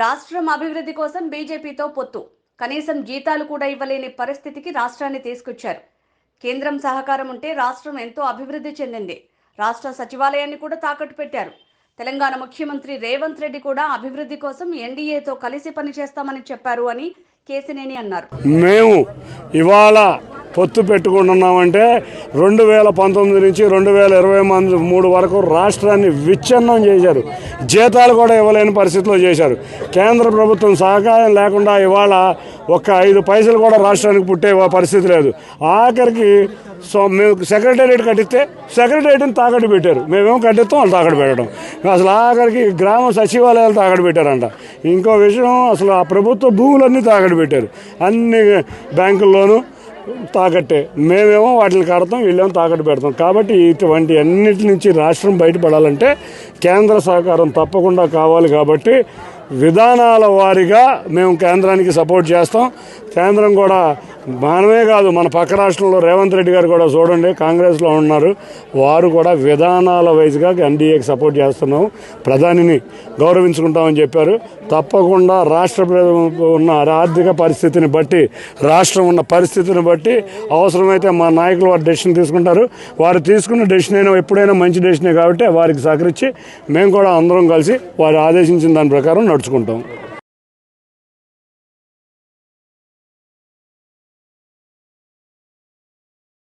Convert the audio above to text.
రాష్ట్రం అభివృద్ధి కోసం బీజేపీతో పొత్తు. కనీసం జీతాలు కూడా ఇవ్వలేని పరిస్థితికి రాష్ట్రాన్ని తీసుకొచ్చారు. కేంద్రం సహకారం ఉంటే రాష్ట్రం ఎంతో అభివృద్ధి చెందింది. రాష్ట్ర సచివాలయాన్ని కూడా తాకట్టు పెట్టారు. తెలంగాణ ముఖ్యమంత్రి రేవంత్ రెడ్డి కూడా అభివృద్ధి కోసం ఎన్డీఏతో కలిసి పనిచేస్తామని చెప్పారు అని కేసినేని అన్నారు. మేము ఇవాళ పొత్తు పెట్టుకుంటున్నామంటే 2019 నుంచి 2023 వరకు రాష్ట్రాన్ని విచ్ఛిన్నం చేశారు. జీతాలు కూడా ఇవ్వలేని పరిస్థితిలో చేశారు. కేంద్ర ప్రభుత్వం సహకారం లేకుండా ఇవాళ ఒక్క 5 పైసలు కూడా రాష్ట్రానికి పుట్టే పరిస్థితి లేదు. ఆఖరికి మేము సెక్రటేరియట్ కట్టిస్తే సెక్రటేరియట్ని తాకట్టు పెట్టారు. మేమేమో కట్టిస్తాం, వాళ్ళు తాకట్టు పెట్టడం. అసలు ఆఖరికి గ్రామ సచివాలయాలు తాకట్టు పెట్టారంట. ఇంకో విషయం, అసలు ఆ ప్రభుత్వ భూములన్నీ తాకట్టు పెట్టారు. అన్ని బ్యాంకుల్లోనూ తాకట్టే. మేమేమో వాటిని కడతాం, వీళ్ళేమో తాకట్టు పెడతాం. కాబట్టి ఇటువంటి అన్నిటి నుంచి రాష్ట్రం బయటపడాలంటే కేంద్ర సహకారం తప్పకుండా కావాలి. కాబట్టి విధానాల వారీగా మేము కేంద్రానికి సపోర్ట్ చేస్తాం. కేంద్రం కూడా మనమే కాదు, మన పక్క రాష్ట్రంలో రేవంత్ రెడ్డి గారు కూడా చూడండి, కాంగ్రెస్లో ఉన్నారు. వారు కూడా విధానాల వైజ్గా ఎన్డీఏకి సపోర్ట్ చేస్తున్నాం, ప్రధానిని గౌరవించుకుంటామని చెప్పారు. తప్పకుండా రాష్ట్ర ఉన్న ఆర్థిక పరిస్థితిని బట్టి, రాష్ట్రం ఉన్న పరిస్థితిని బట్టి అవసరమైతే మా నాయకులు వారు డెసిషన్ తీసుకుంటారు. వారు తీసుకున్న డెసిషన్ అయినా ఎప్పుడైనా మంచి డెసిషనే కాబట్టి వారికి సహకరించి మేము కూడా అందరం కలిసి వారు ఆదేశించిన దాని ప్రకారం నడుచుకుంటాం.